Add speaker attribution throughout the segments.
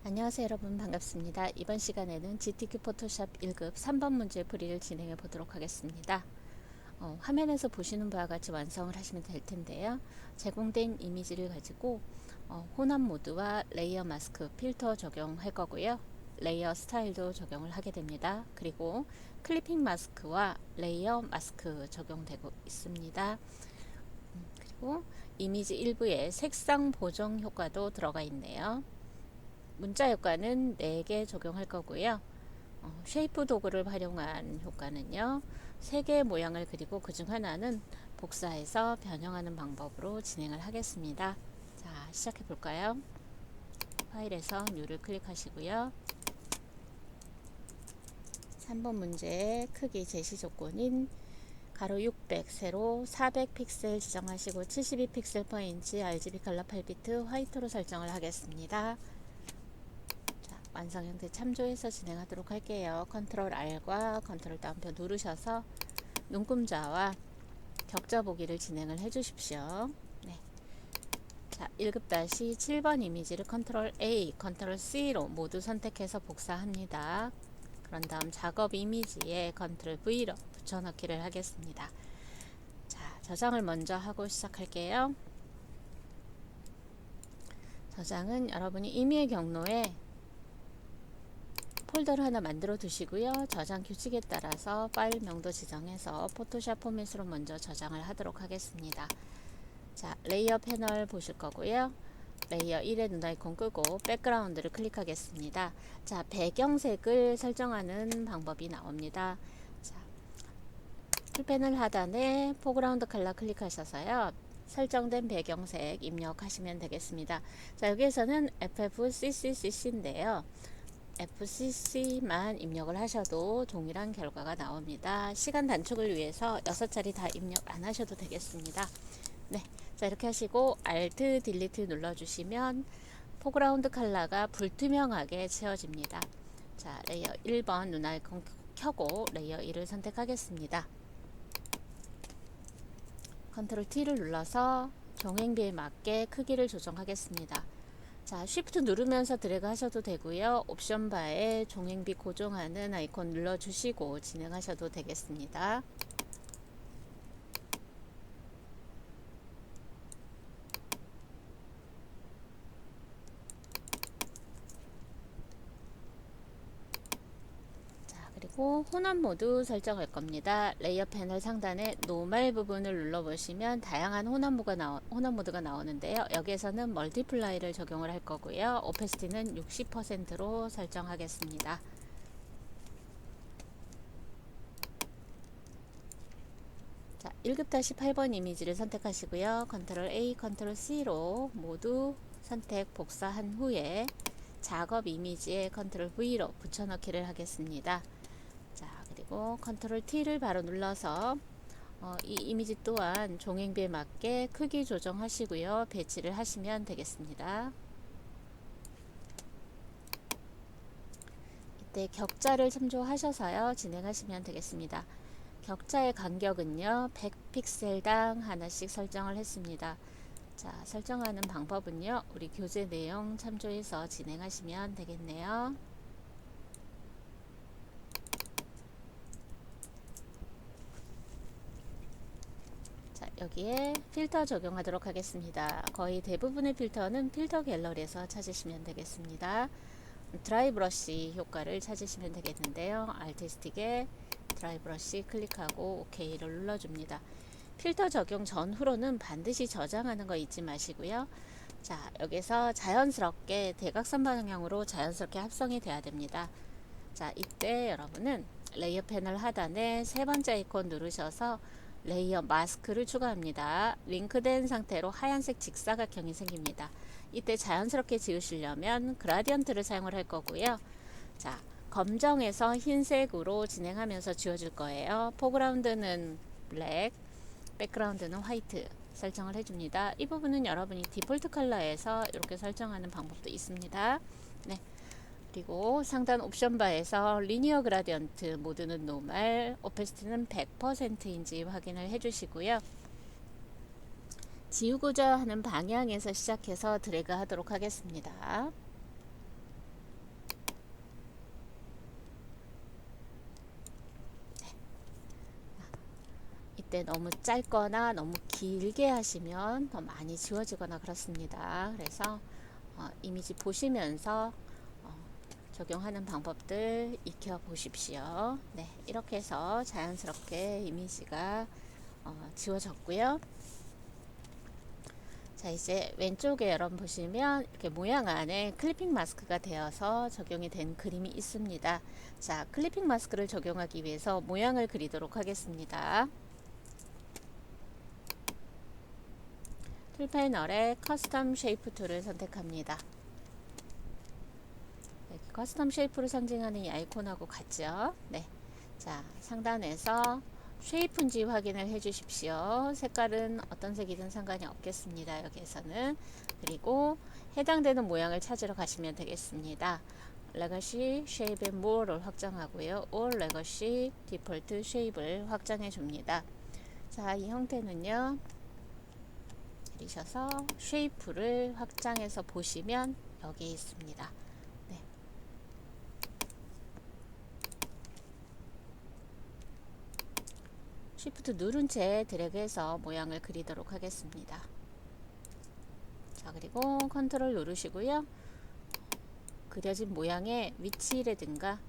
Speaker 1: 안녕하세요 여러분, 반갑습니다. 이번 시간에는 GTK 포토샵 1급 3번 문제 풀이를 진행해 보도록 하겠습니다. 화면에서 보시는 바와 같이 완성을 하시면 될 텐데요. 제공된 이미지를 가지고 혼합 모드와 레이어 마스크 필터 적용할 거고요. 레이어 스타일도 적용을 하게 됩니다. 그리고 클리핑 마스크와 레이어 마스크 적용되고 있습니다. 그리고 이미지 일부에 색상 보정 효과도 들어가 있네요. 문자 효과는 4개 적용할 거고요. 쉐이프 도구를 활용한 효과는요, 3개의 모양을 그리고 그 중 하나는 복사해서 변형하는 방법으로 진행을 하겠습니다. 자, 시작해 볼까요? 파일에서 뉴를 클릭하시고요. 3번 문제의 크기 제시 조건인 가로 600, 세로 400 픽셀 지정하시고 72 픽셀 per 인치 RGB 컬러 8비트 화이트로 설정을 하겠습니다. 완성 형태 참조해서 진행하도록 할게요. 컨트롤 R과 컨트롤 다운표 누르셔서 눈금자와 격자 보기를 진행을 해 주십시오. 네. 자, 1급-7번 이미지를 컨트롤 A, 컨트롤 C로 모두 선택해서 복사합니다. 그런 다음 작업 이미지에 컨트롤 V로 붙여넣기를 하겠습니다. 자, 저장을 먼저 하고 시작할게요. 저장은 여러분이 임의의 경로에 폴더를 하나 만들어 두시고요. 저장 규칙에 따라서 파일 명도 지정해서 포토샵 포맷으로 먼저 저장을 하도록 하겠습니다. 자, 레이어 패널 보실 거고요. 레이어 1의 눈 아이콘 끄고 백그라운드를 클릭하겠습니다. 자, 배경색을 설정하는 방법이 나옵니다. 자, 풀패널 하단에 포그라운드 컬러 클릭하셔서요. 설정된 배경색 입력하시면 되겠습니다. 자, 여기에서는 FFCCC인데요. FCC만 입력을 하셔도 동일한 결과가 나옵니다. 시간 단축을 위해서 6자리 다 입력 안 하셔도 되겠습니다. 네, 자, 이렇게 하시고 Alt 딜리트 눌러주시면 포그라운드 컬러가 불투명하게 채워집니다. 자, 레이어 1번 눈 아이콘 켜고 레이어 1을 선택하겠습니다. 컨트롤 T를 눌러서 종횡비에 맞게 크기를 조정하겠습니다. 자, 쉬프트 누르면서 드래그 하셔도 되고요. 옵션 바에 종횡비 고정하는 아이콘 눌러주시고 진행하셔도 되겠습니다. 자, 그리고 혼합 모드 설정할 겁니다. 레이어 패널 상단에 노멀 부분을 눌러보시면 다양한 혼합 모드가 나오는데요. 여기에서는 멀티플라이를 적용을 할 거고요. 오페시티는 60%로 설정하겠습니다. 자, 1급-8번 이미지를 선택하시고요. 컨트롤 A, 컨트롤 C로 모두 선택 복사한 후에 작업 이미지에 컨트롤 V로 붙여넣기를 하겠습니다. 자, 그리고 컨트롤 T를 바로 눌러서 이 이미지 또한 종횡비에 맞게 크기 조정하시고요. 배치를 하시면 되겠습니다. 이때 격자를 참조하셔서요. 진행하시면 되겠습니다. 격자의 간격은요 100픽셀당 하나씩 설정을 했습니다. 자, 설정하는 방법은요 우리 교재 내용 참조해서 진행하시면 되겠네요. 자, 여기에 필터 적용하도록 하겠습니다. 거의 대부분의 필터는 필터 갤러리에서 찾으시면 되겠습니다. 드라이 브러쉬 효과를 찾으시면 되겠는데요. Alt 스틱에 드라이 브러쉬 클릭하고 OK를 눌러줍니다. 필터 적용 전후로는 반드시 저장하는 거 잊지 마시고요. 자, 여기서 자연스럽게 대각선 방향으로 자연스럽게 합성이 돼야 됩니다. 자, 이때 여러분은 레이어 패널 하단에 세 번째 아이콘 누르셔서 레이어 마스크를 추가합니다. 링크된 상태로 하얀색 직사각형이 생깁니다. 이때 자연스럽게 지우시려면 그라디언트를 사용을 할 거고요. 자, 검정에서 흰색으로 진행하면서 지워줄 거예요. 포그라운드는 블랙, 백그라운드는 화이트 설정을 해줍니다. 이 부분은 여러분이 디폴트 컬러에서 이렇게 설정하는 방법도 있습니다. 네. 그리고 상단 옵션 바에서 리니어 그라디언트 모드는 노멀, 오페시티는 100%인지 확인을 해주시고요. 지우고자 하는 방향에서 시작해서 드래그 하도록 하겠습니다. 때 너무 짧거나 너무 길게 하시면 더 많이 지워지거나 그렇습니다. 그래서 이미지 보시면서 적용하는 방법들 익혀 보십시오. 네, 이렇게 해서 자연스럽게 이미지가 지워졌고요. 자, 이제 왼쪽에 여러분 보시면 이렇게 모양 안에 클리핑 마스크가 되어서 적용이 된 그림이 있습니다. 자, 클리핑 마스크를 적용하기 위해서 모양을 그리도록 하겠습니다. 툴 패널에 커스텀 쉐이프 툴을 선택합니다. 커스텀 쉐이프를 상징하는 이 아이콘하고 같죠? 네. 자, 상단에서 쉐이프인지 확인을 해 주십시오. 색깔은 어떤 색이든 상관이 없겠습니다. 여기에서는. 그리고 해당되는 모양을 찾으러 가시면 되겠습니다. 레거시 쉐입 앤 모어를 확장하고요. 올 레거시 디폴트 쉐입을 확장해 줍니다. 자, 이 형태는요. 내리셔서 쉐이프를 확장해서 보시면 여기 있습니다. 네. 쉬프트 누른 채 드래그해서 모양을 그리도록 하겠습니다. 자, 그리고 컨트롤 누르시고요. 그려진 모양의 위치라든가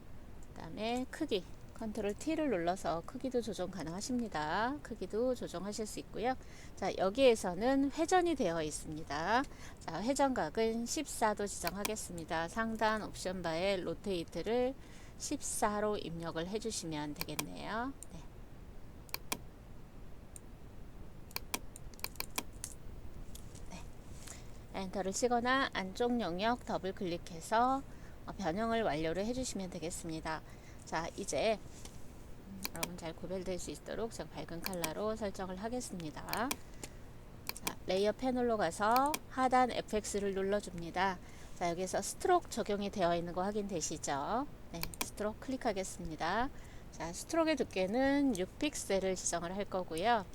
Speaker 1: 그 다음에 크기 컨트롤 T를 눌러서 크기도 조정 가능하십니다. 크기도 조정하실 수 있고요. 자, 여기에서는 회전이 되어 있습니다. 자, 회전각은 14도 지정하겠습니다. 상단 옵션 바에 로테이트를 14로 입력을 해주시면 되겠네요. 네. 엔터를 치거나 안쪽 영역 더블 클릭해서 변형을 완료를 해주시면 되겠습니다. 자, 이제 여러분 잘 구별될 수 있도록 제가 밝은 컬러로 설정을 하겠습니다. 자, 레이어 패널로 가서 하단 FX를 눌러줍니다. 자, 여기서 스트로크 적용이 되어 있는 거 확인되시죠? 네, 스트로크 클릭하겠습니다. 자, 스트로크의 두께는 6픽셀을 지정을 할 거고요.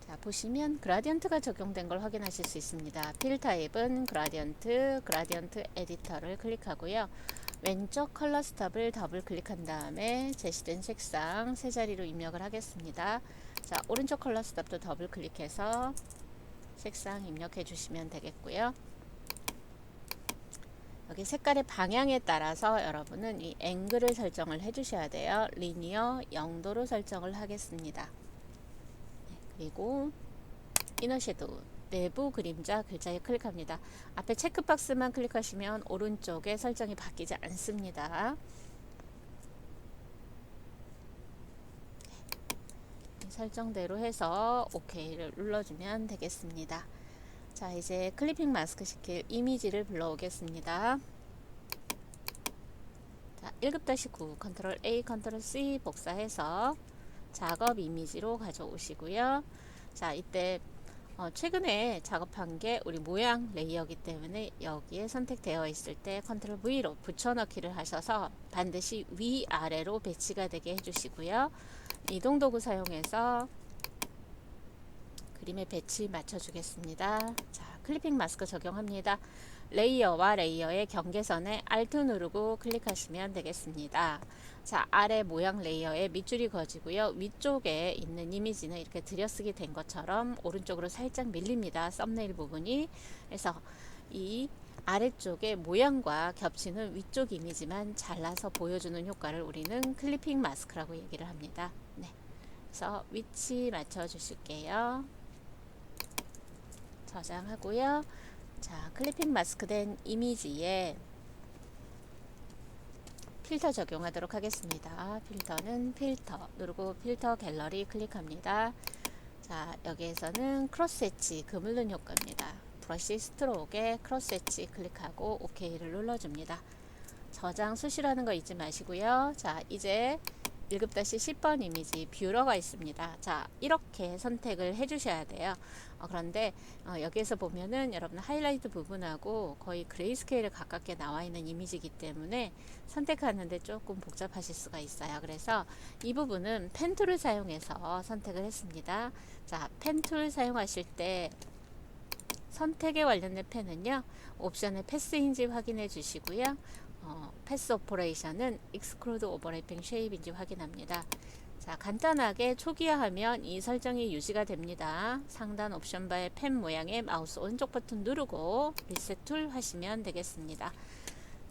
Speaker 1: 자, 보시면 그라디언트가 적용된 걸 확인하실 수 있습니다. 필 타입은 그라디언트 에디터를 클릭하고요. 왼쪽 컬러 스탑을 더블 클릭한 다음에 제시된 색상 세 자리로 입력을 하겠습니다. 자, 오른쪽 컬러 스탑도 더블 클릭해서 색상 입력해 주시면 되겠고요. 여기 색깔의 방향에 따라서 여러분은 이 앵글을 설정을 해 주셔야 돼요. 리니어 0도로 설정을 하겠습니다. 그리고 이너 섀도우 내부 그림자 글자에 클릭합니다. 앞에 체크박스만 클릭하시면 오른쪽에 설정이 바뀌지 않습니다. 설정대로 해서 OK를 눌러주면 되겠습니다. 자, 이제 클리핑 마스크 시킬 이미지를 불러오겠습니다. 자, 1급-9 컨트롤 A 컨트롤 C 복사해서 작업 이미지로 가져오시고요. 자, 이때 최근에 작업한 게 우리 모양 레이어이기 때문에 여기에 선택되어 있을 때 컨트롤 V로 붙여넣기를 하셔서 반드시 위아래로 배치가 되게 해주시고요. 이동 도구 사용해서 그림의 배치 맞춰주겠습니다. 자, 클리핑 마스크 적용합니다. 레이어와 레이어의 경계선에 Alt 누르고 클릭하시면 되겠습니다. 자, 아래 모양 레이어에 밑줄이 그어지고요. 위쪽에 있는 이미지는 이렇게 들여쓰기 된 것처럼 오른쪽으로 살짝 밀립니다. 썸네일 부분이. 그래서 이 아래쪽에 모양과 겹치는 위쪽 이미지만 잘라서 보여주는 효과를 우리는 클리핑 마스크라고 얘기를 합니다. 네. 그래서 위치 맞춰 주실게요. 저장하고요. 자, 클리핑 마스크 된 이미지에 필터 적용하도록 하겠습니다. 필터는 필터 누르고 필터 갤러리 클릭합니다. 자, 여기에서는 크로스 엣지 그물른 효과입니다. 브러쉬 스트로크에 크로스 엣지 클릭하고 OK를 눌러줍니다. 저장 수시라는 거 잊지 마시고요. 자, 이제 1급-10번 이미지 뷰러가 있습니다. 자, 이렇게 선택을 해 주셔야 돼요. 그런데 여기에서 보면은 여러분 하이라이트 부분하고 거의 그레이스케일에 가깝게 나와 있는 이미지이기 때문에 선택하는데 조금 복잡하실 수가 있어요. 그래서 이 부분은 펜 툴을 사용해서 선택을 했습니다. 자, 펜 툴 사용하실 때 선택에 관련된 펜은요, 옵션의 패스인지 확인해 주시고요. 패스 오퍼레이션은 익스클루드 오버래핑 쉐입인지 확인합니다. 자, 간단하게 초기화하면 이 설정이 유지가 됩니다. 상단 옵션 바의 펜 모양의 마우스 오른쪽 버튼 누르고 리셋 툴 하시면 되겠습니다.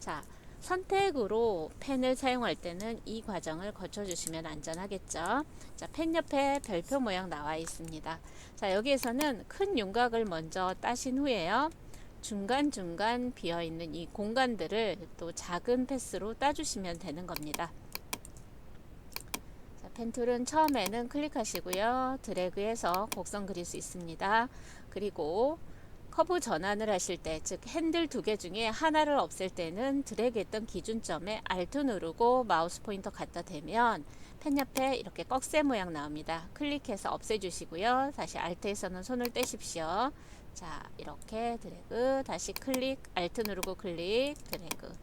Speaker 1: 자, 선택으로 펜을 사용할 때는 이 과정을 거쳐 주시면 안전하겠죠. 자, 펜 옆에 별표 모양 나와 있습니다. 자, 여기에서는 큰 윤곽을 먼저 따신 후에요. 중간중간 비어있는 이 공간들을 또 작은 패스로 따주시면 되는 겁니다. 펜 툴은 처음에는 클릭하시고요. 드래그해서 곡선 그릴 수 있습니다. 그리고 커브 전환을 하실 때, 즉 핸들 두 개 중에 하나를 없앨 때는 드래그했던 기준점에 Alt 누르고 마우스 포인터 갖다 대면 펜 옆에 이렇게 꺽쇠 모양 나옵니다. 클릭해서 없애주시고요. 다시 Alt에서는 손을 떼십시오. 자, 이렇게 드래그, 다시 클릭, Alt 누르고 클릭, 드래그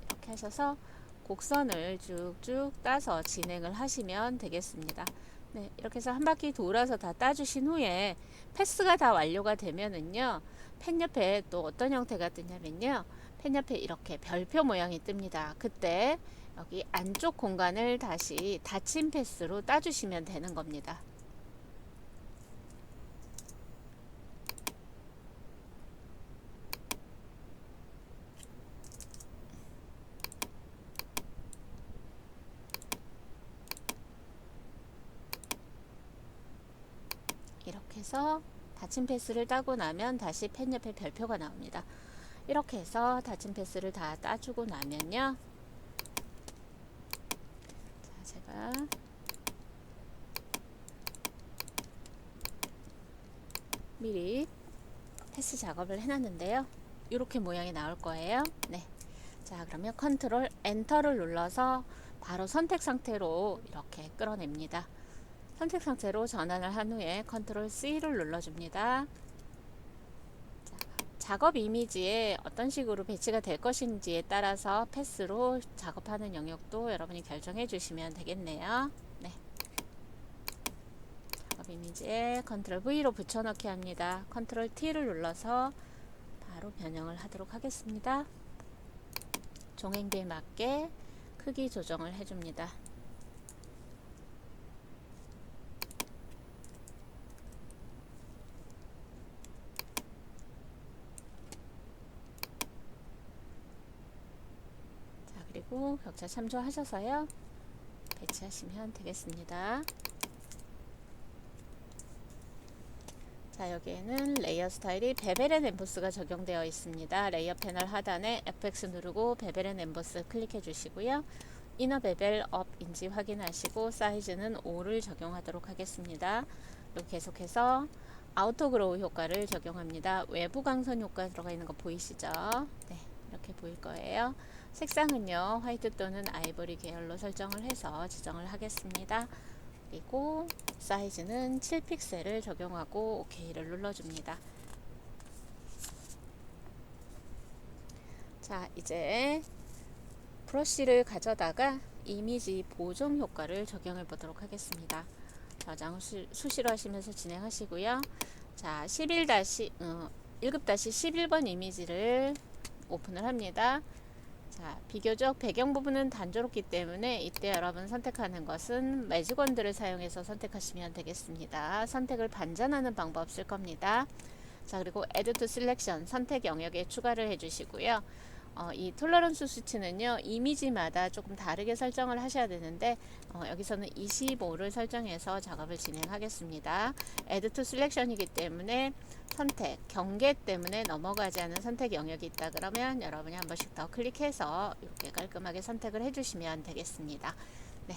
Speaker 1: 이렇게 하셔서 곡선을 쭉쭉 따서 진행을 하시면 되겠습니다. 네, 이렇게 해서 한 바퀴 돌아서 다 따주신 후에 패스가 다 완료가 되면은요, 펜 옆에 또 어떤 형태가 뜨냐면요, 펜 옆에 이렇게 별표 모양이 뜹니다. 그때 여기 안쪽 공간을 다시 닫힌 패스로 따주시면 되는 겁니다. 이렇게 해서 닫힌 패스를 따고 나면 다시 펜 옆에 별표가 나옵니다. 이렇게 해서 닫힌 패스를 다 따주고 나면요, 자, 제가 미리 패스 작업을 해놨는데요, 이렇게 모양이 나올 거예요. 네. 자, 그러면 컨트롤 엔터를 눌러서 바로 선택 상태로 이렇게 끌어냅니다. 선택 상태로 전환을 한 후에 컨트롤 C를 눌러줍니다. 자, 작업 이미지에 어떤 식으로 배치가 될 것인지에 따라서 패스로 작업하는 영역도 여러분이 결정해 주시면 되겠네요. 네. 작업 이미지에 컨트롤 V로 붙여넣기 합니다. 컨트롤 T를 눌러서 바로 변형을 하도록 하겠습니다. 종횡비에 맞게 크기 조정을 해줍니다. 자, 그리고 격자 참조하셔서요, 배치하시면 되겠습니다. 자, 여기에는 레이어 스타일이 베벨 앤 엠보스가 적용되어 있습니다. 레이어 패널 하단에 FX 누르고 베벨 앤 엠보스 클릭해 주시고요. 이너 베벨 업인지 확인하시고 사이즈는 5를 적용하도록 하겠습니다. 그리고 계속해서 아우터 그로우 효과를 적용합니다. 외부 광선 효과 들어가 있는 거 보이시죠? 네, 이렇게 보일 거예요. 색상은요, 화이트 또는 아이보리 계열로 설정을 해서 지정을 하겠습니다. 그리고 사이즈는 7픽셀을 적용하고 OK를 눌러줍니다. 자, 이제 브러쉬를 가져다가 이미지 보정 효과를 적용해 보도록 하겠습니다. 저장을 수시로 하시면서 진행하시고요. 자, 1급-11번 이미지를 오픈을 합니다. 자, 비교적 배경 부분은 단조롭기 때문에 이때 여러분 선택하는 것은 매직원들을 사용해서 선택하시면 되겠습니다. 선택을 반전하는 방법 쓸 겁니다. 자, 그리고 Add to Selection 선택 영역에 추가를 해주시고요. 이 톨러런스 수치는요, 이미지마다 조금 다르게 설정을 하셔야 되는데, 여기서는 25를 설정해서 작업을 진행하겠습니다. Add to Selection이기 때문에 선택, 경계 때문에 넘어가지 않은 선택 영역이 있다 그러면 여러분이 한 번씩 더 클릭해서 이렇게 깔끔하게 선택을 해주시면 되겠습니다. 네.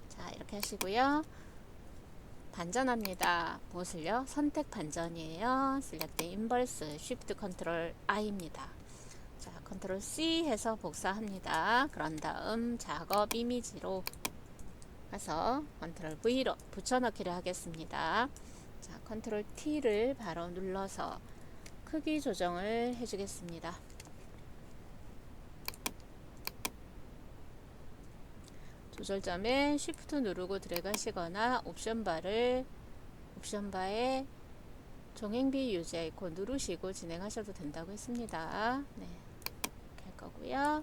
Speaker 1: 자, 이렇게 하시고요. 반전합니다. 무엇을요? 선택 반전이에요. Select Inverse, Shift Control I입니다. 자, 컨트롤 C 해서 복사합니다. 그런 다음 작업 이미지로 가서 컨트롤 V로 붙여넣기를 하겠습니다. 자, 컨트롤 T를 바로 눌러서 크기 조정을 해주겠습니다. 조절점에 Shift 누르고 드래그 하시거나 옵션바에 종횡비 유지 아이콘 누르시고 진행하셔도 된다고 했습니다. 네. 거고요.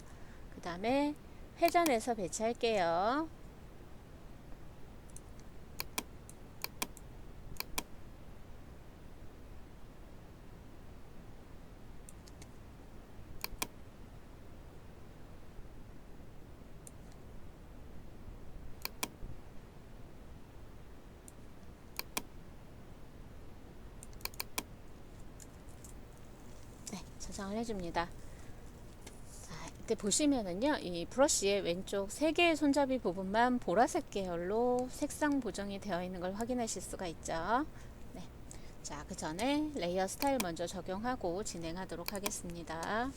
Speaker 1: 그 다음에 회전해서 배치할게요. 네, 저장을 해줍니다. 이때 보시면은요, 이 브러쉬의 왼쪽 3개의 손잡이 부분만 보라색 계열로 색상 보정이 되어 있는 걸 확인하실 수가 있죠. 네. 자, 그 전에 레이어 스타일 먼저 적용하고 진행하도록 하겠습니다.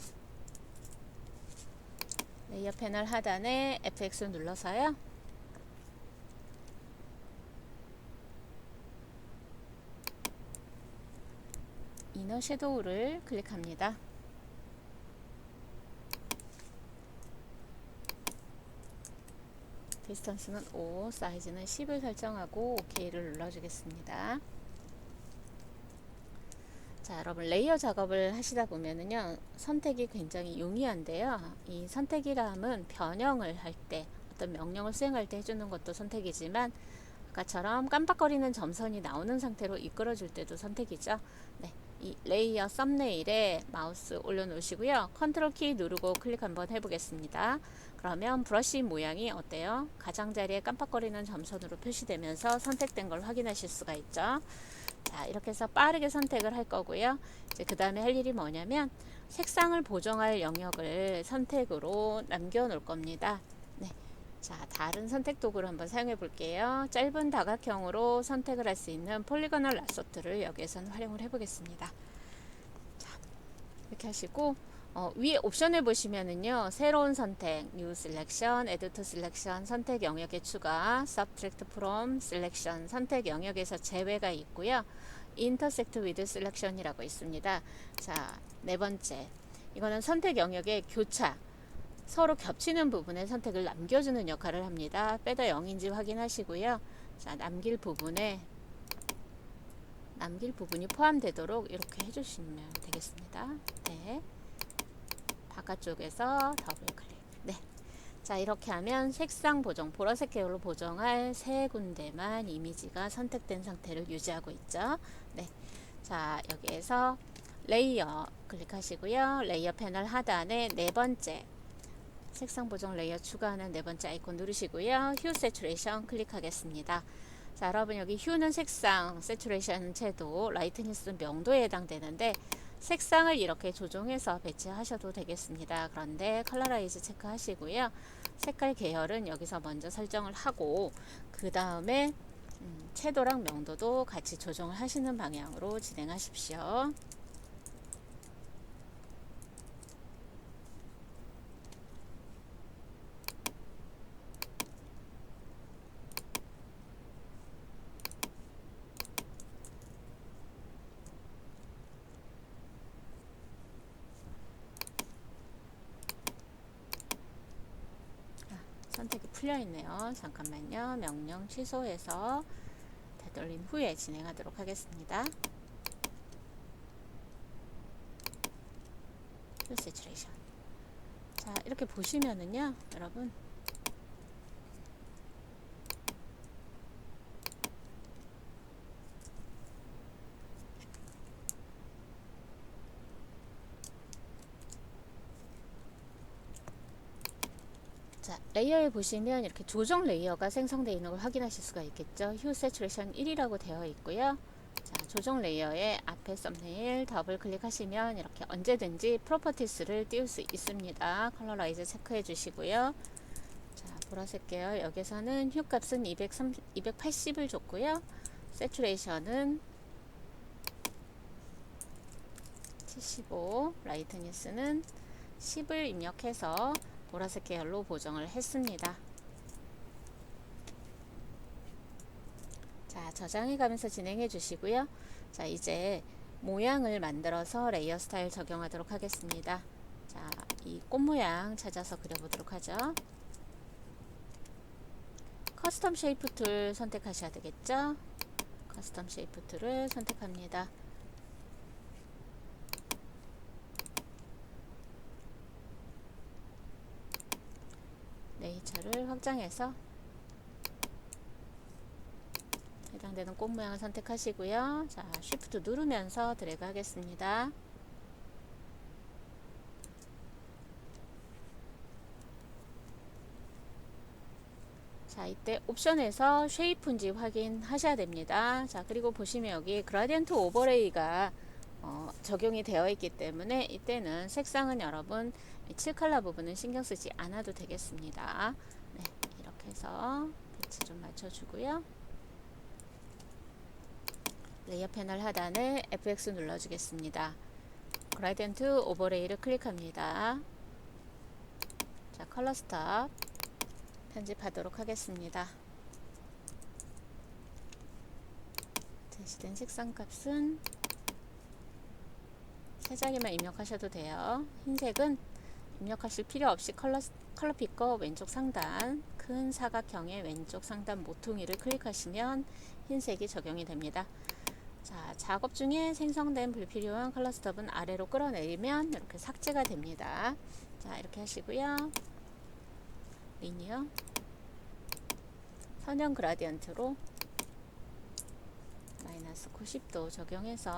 Speaker 1: 레이어 패널 하단에 FX 눌러서요. 이너 섀도우를 클릭합니다. 디스턴스는 5, 사이즈는 10을 설정하고 OK를 눌러주겠습니다. 자, 여러분 레이어 작업을 하시다 보면은요, 선택이 굉장히 용이한데요. 이 선택이라 면 변형을 할 때, 어떤 명령을 수행할 때 해주는 것도 선택이지만, 아까처럼 깜빡거리는 점선이 나오는 상태로 이끌어줄 때도 선택이죠. 네, 이 레이어 썸네일에 마우스 올려놓으시고요. 컨트롤 키 누르고 클릭 한번 해보겠습니다. 그러면 브러쉬 모양이 어때요? 가장자리에 깜빡거리는 점선으로 표시되면서 선택된 걸 확인하실 수가 있죠. 자, 이렇게 해서 빠르게 선택을 할 거고요. 이제 그 다음에 할 일이 뭐냐면 색상을 보정할 영역을 선택으로 남겨 놓을 겁니다. 네. 자, 다른 선택 도구를 한번 사용해 볼게요. 짧은 다각형으로 선택을 할 수 있는 폴리거널 라소트를 여기에서는 활용을 해 보겠습니다. 자, 이렇게 하시고 위에 옵션을 보시면은요, 새로운 선택, New Selection, Add to Selection, 선택 영역의 추가, Subtract from Selection, 선택 영역에서 제외가 있고요. Intersect with Selection이라고 있습니다. 자, 네 번째, 이거는 선택 영역의 교차, 서로 겹치는 부분에 선택을 남겨주는 역할을 합니다. 빼다 0인지 확인하시고요. 자, 남길 부분이 포함되도록 이렇게 해주시면 되겠습니다. 네. 바깥쪽에서 더블 클릭. 네. 자, 이렇게 하면 색상 보정, 보라색 계열로 보정할 3군데만 이미지가 선택된 상태를 유지하고 있죠. 네. 자, 여기에서 레이어 클릭하시고요. 레이어 패널 하단에 네 번째 색상 보정 레이어 추가하는 네 번째 아이콘 누르시고요. 휴 세츄레이션 클릭하겠습니다. 자, 여러분 여기 휴는 색상, 세츄레이션 채도, 라이트니스 명도에 해당되는데 색상을 이렇게 조정해서 배치하셔도 되겠습니다. 그런데 컬러라이즈 체크하시고요. 색깔 계열은 여기서 먼저 설정을 하고 그 다음에 채도랑 명도도 같이 조정을 하시는 방향으로 진행하십시오. 선택이 풀려 있네요. 잠깐만요. 명령 취소해서 되돌린 후에 진행하도록 하겠습니다. 세츄레이션. 자, 이렇게 보시면은요, 여러분. 자, 레이어에 보시면 이렇게 조정 레이어가 생성되어 있는 걸 확인하실 수가 있겠죠. 휴 세츄레이션 1이라고 되어 있고요. 자, 조정 레이어의 앞에 썸네일 더블 클릭하시면 이렇게 언제든지 프로퍼티스를 띄울 수 있습니다. 컬러라이즈 체크해 주시고요. 자, 보라색 계열 여기서는 휴 값은 280을 줬고요. 세츄레이션은 75, 라이트니스는 10을 입력해서 보라색 계열로 보정을 했습니다. 자, 저장해 가면서 진행해 주시고요. 자, 이제 모양을 만들어서 레이어 스타일 적용하도록 하겠습니다. 자, 이 꽃 모양 찾아서 그려보도록 하죠. 커스텀 쉐이프 툴 선택하셔야 되겠죠. 커스텀 쉐이프 툴을 선택합니다. 근처를 확장해서 해당되는 꽃 모양을 선택하시고요. 자, 쉬프트 누르면서 드래그 하겠습니다. 자, 이때 옵션에서 쉐이프인지 확인하셔야 됩니다. 자, 그리고 보시면 여기 그라디언트 오버레이가 적용이 되어 있기 때문에 이때는 색상은 여러분 7컬러 부분은 신경 쓰지 않아도 되겠습니다. 네, 이렇게 해서 배치 좀 맞춰주고요. 레이어 패널 하단에 FX 눌러주겠습니다. 그라디언트 오버레이를 클릭합니다. 자, 컬러 스톱 편집하도록 하겠습니다. 제시된 색상 값은 세 장에만 입력하셔도 돼요. 흰색은 입력하실 필요 없이 컬러 피커 왼쪽 상단 큰 사각형의 왼쪽 상단 모퉁이를 클릭하시면 흰색이 적용이 됩니다. 자, 작업 중에 생성된 불필요한 컬러 스톱은 아래로 끌어내리면 이렇게 삭제가 됩니다. 자, 이렇게 하시고요. 리니어 선형 그라디언트로 마이너스 90도 적용해서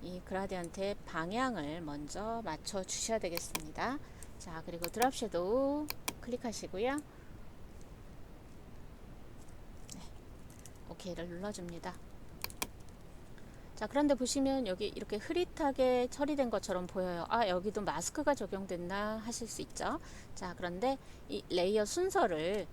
Speaker 1: 이 그라디언트의 방향을 먼저 맞춰 주셔야 되겠습니다. 자, 그리고 드랍 섀도우 클릭하시고요. 네, OK를 눌러줍니다. 자, 그런데 보시면 여기 이렇게 흐릿하게 처리된 것처럼 보여요. 아, 여기도 마스크가 적용됐나 하실 수 있죠. 자, 그런데 이 레이어 순서를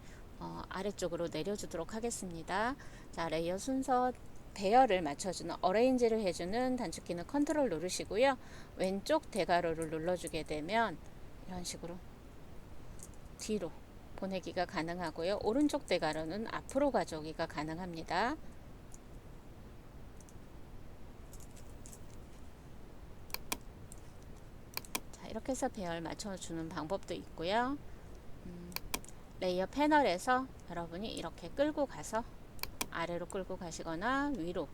Speaker 1: 아래쪽으로 내려주도록 하겠습니다. 자, 레이어 순서 배열을 맞춰주는 어레인지를 해주는 단축키는 컨트롤 누르시고요. 왼쪽 대괄호를 눌러주게 되면 이런 식으로 뒤로 보내기가 가능하고요. 오른쪽 대괄호는 앞으로 가져오기가 가능합니다. 자, 이렇게 해서 배열 맞춰주는 방법도 있고요. 레이어 패널에서 여러분이 이렇게 끌고 가서 아래로 끌고 가시거나 위로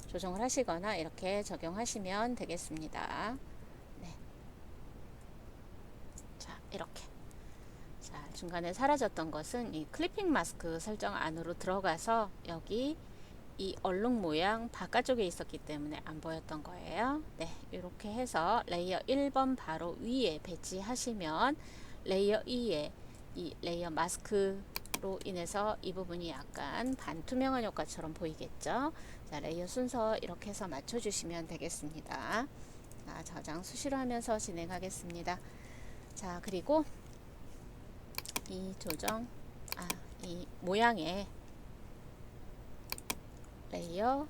Speaker 1: 조정을 하시거나 이렇게 적용하시면 되겠습니다. 네. 자, 이렇게. 자, 중간에 사라졌던 것은 이 클리핑 마스크 설정 안으로 들어가서 여기 이 얼룩 모양 바깥쪽에 있었기 때문에 안 보였던 거예요. 네, 이렇게 해서 레이어 1번 바로 위에 배치하시면 레이어 2에 이 레이어 마스크로 인해서 이 부분이 약간 반투명한 효과처럼 보이겠죠. 자, 레이어 순서 이렇게 해서 맞춰주시면 되겠습니다. 자, 저장 수시로 하면서 진행하겠습니다. 자, 그리고 이 조정, 이 모양의 레이어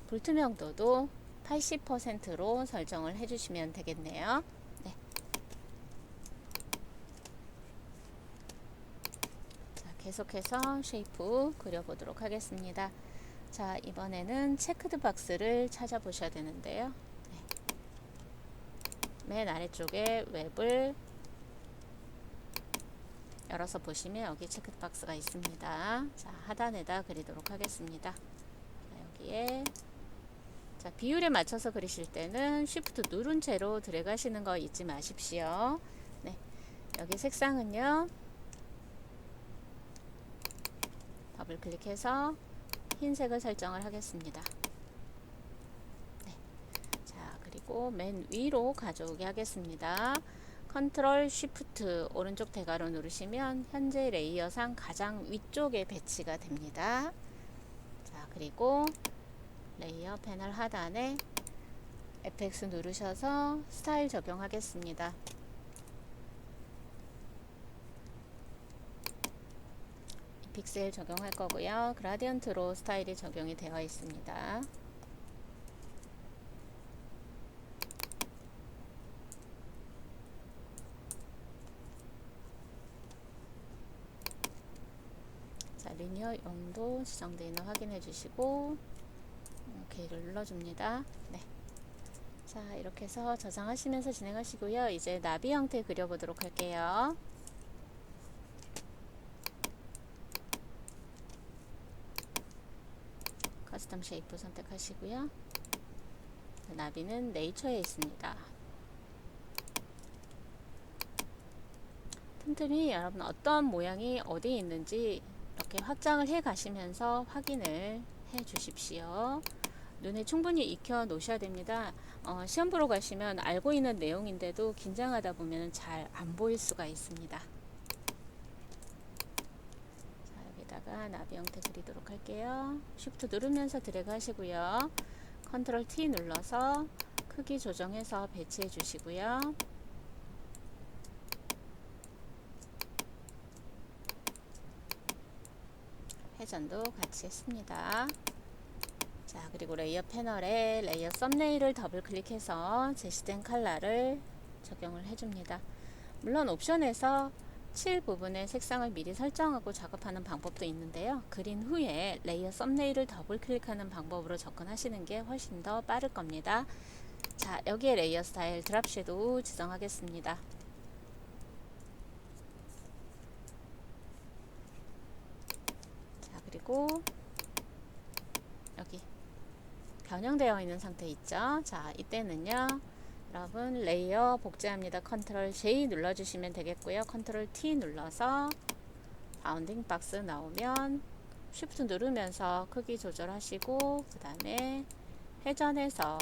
Speaker 1: 불투명도도 80%로 설정을 해주시면 되겠네요. 네. 자, 계속해서 쉐이프 그려보도록 하겠습니다. 자, 이번에는 체크드 박스를 찾아보셔야 되는데요. 네. 맨 아래쪽에 웹을 열어서 보시면 여기 체크드 박스가 있습니다. 자, 하단에다 그리도록 하겠습니다. 자, 여기에 자, 비율에 맞춰서 그리실 때는 쉬프트 누른 채로 드래그 하시는 거 잊지 마십시오. 네, 여기 색상은요, 더블 클릭해서 흰색을 설정을 하겠습니다. 네. 자, 그리고 맨 위로 가져오게 하겠습니다. 컨트롤 쉬프트 오른쪽 대괄호 누르시면 현재 레이어상 가장 위쪽에 배치가 됩니다. 자, 그리고 레이어 패널 하단에 FX 누르셔서 스타일 적용하겠습니다. 픽셀 적용할 거고요. 그라디언트로 스타일이 적용이 되어 있습니다. 자, 리니어 용도 지정되어 있는 확인해 주시고 OK를 눌러줍니다. 네. 자, 이렇게 해서 저장하시면서 진행하시고요. 이제 나비 형태 그려보도록 할게요. 커스텀 쉐이프 선택하시고요. 나비는 네이처에 있습니다. 틈틈이 여러분 어떤 모양이 어디에 있는지 이렇게 확장을 해 가시면서 확인을 해 주십시오. 눈에 충분히 익혀 놓으셔야 됩니다. 시험 보러 가시면 알고 있는 내용인데도 긴장하다 보면 잘 안 보일 수가 있습니다. 자, 여기다가 나비 형태 그리도록 할게요. Shift 누르면서 드래그 하시고요. 컨트롤 T 눌러서 크기 조정해서 배치해 주시고요. 회전도 같이 했습니다. 자, 그리고 레이어 패널에 레이어 썸네일을 더블 클릭해서 제시된 컬러를 적용을 해줍니다. 물론 옵션에서 칠 부분의 색상을 미리 설정하고 작업하는 방법도 있는데요. 그린 후에 레이어 썸네일을 더블 클릭하는 방법으로 접근하시는 게 훨씬 더 빠를 겁니다. 자, 여기에 레이어 스타일 드랍 섀도우 지정하겠습니다. 자, 그리고 여기 변형되어 있는 상태 있죠. 자, 이때는요 여러분 레이어 복제합니다. 컨트롤 J 눌러주시면 되겠고요. 컨트롤 T 눌러서 바운딩 박스 나오면 쉬프트 누르면서 크기 조절하시고 그 다음에 회전해서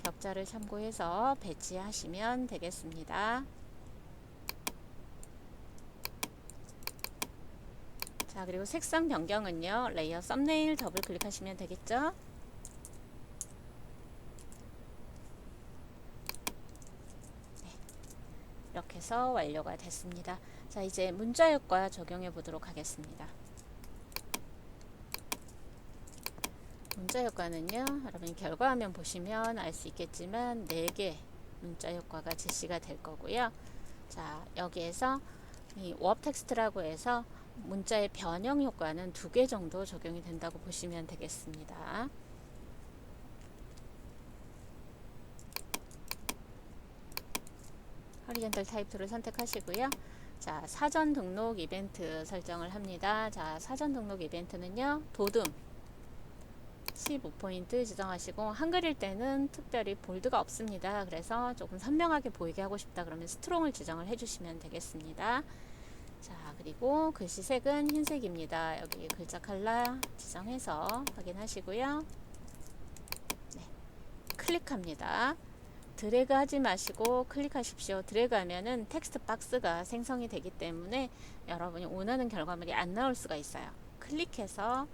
Speaker 1: 격자를 참고해서 배치하시면 되겠습니다. 자, 그리고 색상 변경은요 레이어 썸네일 더블 클릭하시면 되겠죠. 이렇게 해서 완료가 됐습니다. 자, 이제 문자 효과 적용해 보도록 하겠습니다. 문자 효과는요 여러분 결과화면 보시면 알 수 있겠지만 4개 문자 효과가 제시가 될 거고요. 자, 여기에서 이 워업 텍스트라고 해서 문자의 변형 효과는 2개 정도 적용이 된다고 보시면 되겠습니다. 호리젠탈 타입2를 선택하시고요. 자, 사전 등록 이벤트 설정을 합니다. 자, 사전 등록 이벤트는요 도둠 15포인트 지정하시고 한글일 때는 특별히 볼드가 없습니다. 그래서 조금 선명하게 보이게 하고 싶다 그러면 스트롱을 지정을 해주시면 되겠습니다. 자, 그리고 글씨색은 흰색입니다. 여기 글자 컬러 지정해서 확인하시고요. 네, 클릭합니다. 드래그 하지 마시고 클릭하십시오. 드래그 하면은 텍스트 박스가 생성이 되기 때문에 여러분이 원하는 결과물이 안 나올 수가 있어요. 클릭해서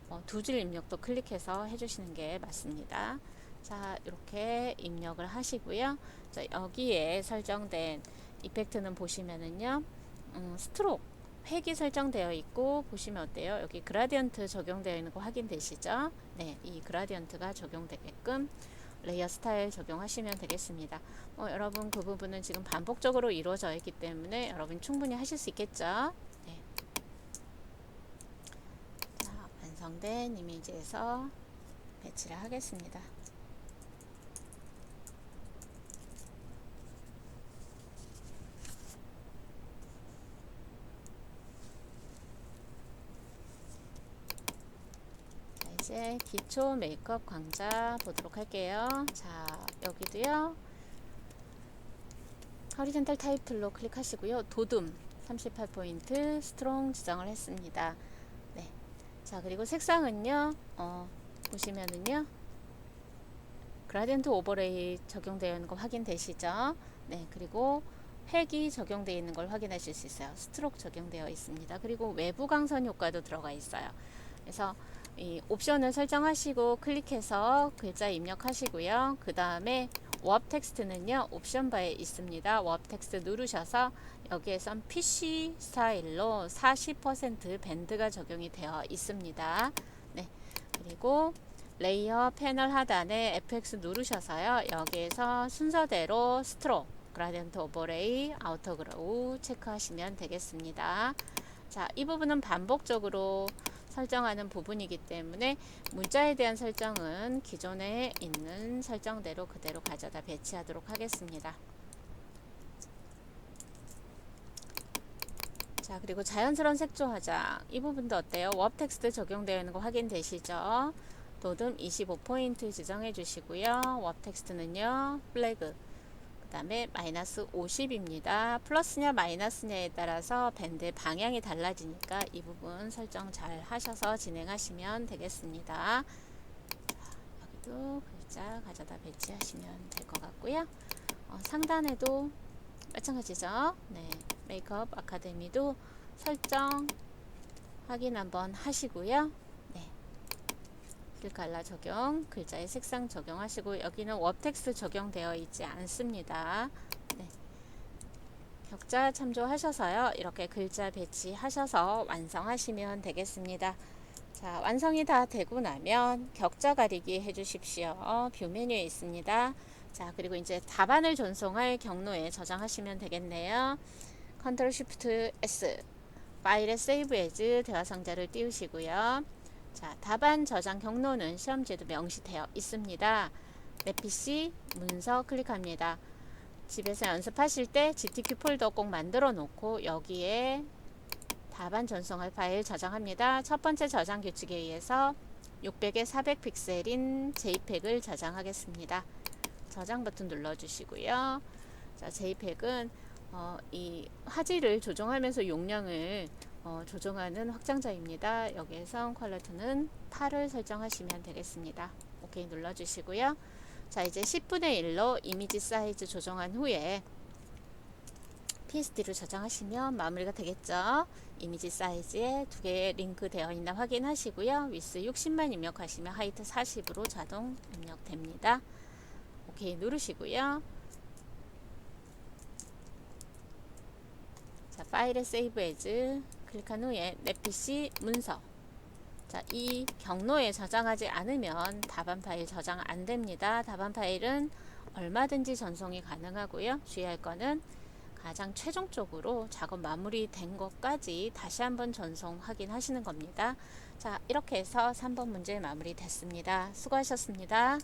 Speaker 1: 2줄 입력도 클릭해서 해주시는 게 맞습니다. 자, 이렇게 입력을 하시고요. 자, 여기에 설정된 이펙트는 보시면은요 스트록 획이 설정되어 있고 보시면 어때요? 여기 그라디언트 적용되어 있는 거 확인되시죠? 네, 이 그라디언트가 적용되게끔 레이어 스타일 적용하시면 되겠습니다. 여러분 그 부분은 지금 반복적으로 이루어져 있기 때문에 여러분 충분히 하실 수 있겠죠? 네. 자, 완성된 이미지에서 배치를 하겠습니다. 이제 기초 메이크업 강좌 보도록 할게요. 자, 여기도요 호리젠탈 타이틀로 클릭하시고요. 도둠 38포인트 스트롱 지정을 했습니다. 네. 자, 그리고 색상은요 보시면은요 그라디언트 오버레이 적용되어 있는 거 확인되시죠? 네, 그리고 획이 적용되어 있는 걸 확인하실 수 있어요. 스트로크 적용되어 있습니다. 그리고 외부 강선 효과도 들어가 있어요. 그래서 이 옵션을 설정하시고 클릭해서 글자 입력하시고요. 그 다음에 워업 텍스트는요 옵션 바에 있습니다. 워업 텍스트 누르셔서 여기에선 PC 스타일로 40% 밴드가 적용이 되어 있습니다. 네, 그리고 레이어 패널 하단에 FX 누르셔서요 여기에서 순서대로 스트로크, 그라디언트 오버레이, 아우터 그로우 체크하시면 되겠습니다. 자, 이 부분은 반복적으로 설정하는 부분이기 때문에 문자에 대한 설정은 기존에 있는 설정대로 그대로 가져다 배치하도록 하겠습니다. 자, 그리고 자연스러운 색조 화장 이 부분도 어때요? 워업 텍스트 적용되어 있는 거 확인되시죠? 도둠 25포인트 지정해 주시고요. 워업 텍스트는요 플래그, 그 다음에 마이너스 50입니다. 플러스냐 마이너스냐에 따라서 밴드 방향이 달라지니까 이 부분 설정 잘 하셔서 진행하시면 되겠습니다. 여기도 글자 가져다 배치하시면 될 것 같고요. 상단에도 마찬가지죠. 네, 메이크업 아카데미도 설정 확인 한번 하시고요. 네, 필칼라 적용, 글자의 색상 적용하시고 여기는 웹텍스트 적용되어 있지 않습니다. 네, 격자 참조하셔서요. 이렇게 글자 배치하셔서 완성하시면 되겠습니다. 자, 완성이 다 되고 나면 격자 가리기 해주십시오. 뷰 메뉴에 있습니다. 자, 그리고 이제 답안을 전송할 경로에 저장하시면 되겠네요. 컨트롤 쉬프트 S, 파일에 세이브 에즈 대화 상자를 띄우시고요. 자, 답안 저장 경로는 시험지에도 명시되어 있습니다. 내 PC 문서 클릭합니다. 집에서 연습하실 때 GTK 폴더 꼭 만들어 놓고 여기에 답안 전송할 파일 저장합니다. 첫 번째 저장 규칙에 의해서 600에 400 픽셀인 JPEG을 저장하겠습니다. 저장 버튼 눌러주시고요. 자, JPEG은 이 화질을 조정하면서 용량을 조정하는 확장자입니다. 여기에서 퀄리티는 8을 설정하시면 되겠습니다. 오케이 눌러주시고요. 자, 이제 10분의 1로 이미지 사이즈 조정한 후에 PSD로 저장하시면 마무리가 되겠죠. 이미지 사이즈에 두 개 링크 되어 있나 확인하시고요. 위스 60만 입력하시면 하이트 40으로 자동 입력됩니다. 오케이 누르시고요. 자, 파일에 세이브 에즈 클릭한 후에 내 PC 문서. 자, 이 경로에 저장하지 않으면 답안 파일 저장 안 됩니다. 답안 파일은 얼마든지 전송이 가능하고요. 주의할 거는 가장 최종적으로 작업 마무리된 것까지 다시 한번 전송 확인하시는 겁니다. 자, 이렇게 해서 3번 문제 마무리 됐습니다. 수고하셨습니다.